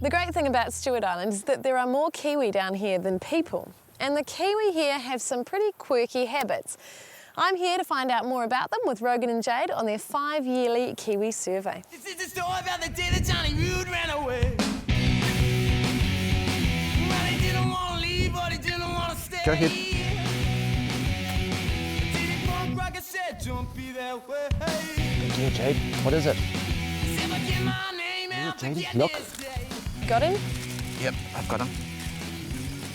The great thing about Stewart Island is that there are more kiwi down here than people. And the kiwi here have some pretty quirky habits. I'm here to find out more about them with Rogan and Jade on their 5-yearly kiwi survey. This is the story about the day that Johnny Rude ran away. Well, he didn't want to leave, but he didn't want to stay. Go ahead. Yeah, Jade, what is it? Yeah, Jade, look. Got him? Yep, I've got him.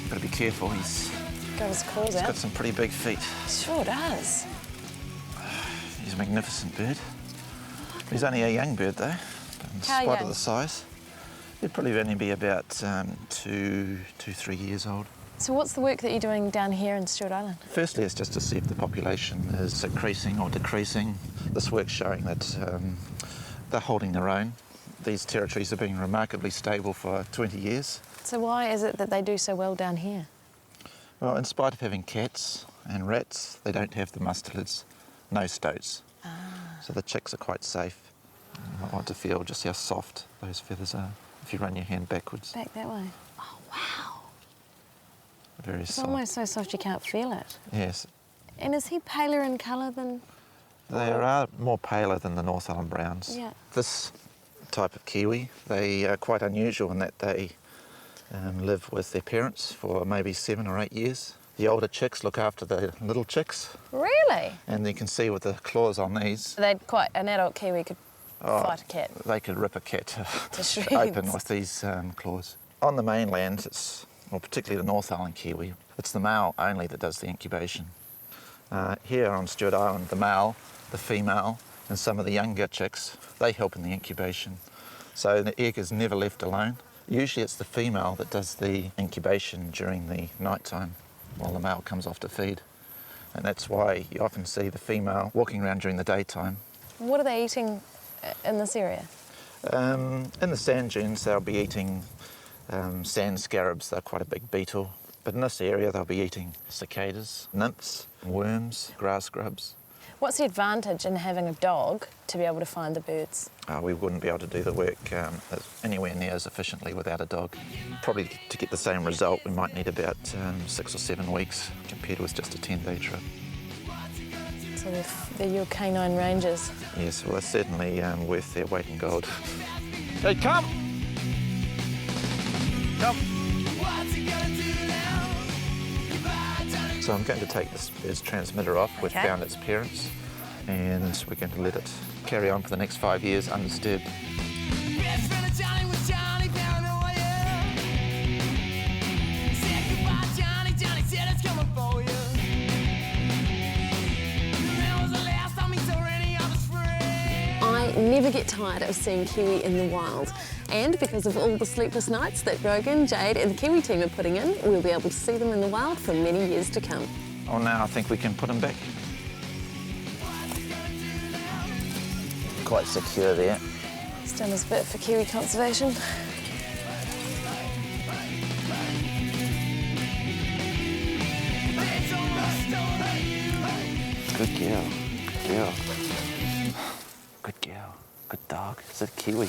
Gotta be careful, he's Got his claws out. got some pretty big feet. Sure does. He's a magnificent bird. He's only a young bird though, but in How spite young? of the size. He'd probably only be about 3 years old. So what's the work that you're doing down here in Stewart Island? Firstly, it's just to see if the population is increasing or decreasing. This work's showing that they're holding their own. These territories have been remarkably stable for 20 years. So why is it that they do so well down here? Well, in spite of having cats and rats, they don't have the mustelids, no stoats. So the chicks are quite safe. You might want to feel just how soft those feathers are if you run your hand backwards. Back that way. Oh, wow. Very It's soft. almost so soft you can't feel it. Yes. And is he paler in colour than... They are more paler than the North Island browns. Yeah. This type of kiwi, they are quite unusual in that they live with their parents for maybe 7 or 8 years. The older chicks look after the little chicks, Really? and you can see with the claws on these, An adult kiwi could fight a cat. they could rip a cat To shreds. open with these claws. On the mainland, well, particularly the North Island kiwi, it's the male only that does the incubation. Here on Stewart Island, the male, the female, and some of the younger chicks, they help in the incubation. So the egg is never left alone. Usually it's the female that does the incubation during the night time while the male comes off to feed. And that's why you often see the female walking around during the daytime. What are they eating in this area? In the sand dunes, they'll be eating sand scarabs. They're quite a big beetle. But in this area, they'll be eating cicadas, nymphs, worms, grass grubs. What's the advantage in having a dog to be able to find the birds? We wouldn't be able to do the work anywhere near as efficiently without a dog. Probably to get the same result, we might need about 6 or 7 weeks compared with just a 10-day trip. So they're your canine rangers. Yes, well, they're certainly worth their weight in gold. Hey, come! Come! So I'm going to take this bird's transmitter off. We've found its parents, and we're going to let it carry on for the next 5 years undisturbed. I never get tired of seeing kiwi in the wild. And because of all the sleepless nights that Rogan, Jade and the Kiwi team are putting in, we'll be able to see them in the wild for many years to come. Well, now I think we can put them back. Quite secure there. He's done his bit for kiwi conservation. Good girl, good girl. Good girl, good dog. It's a kiwi.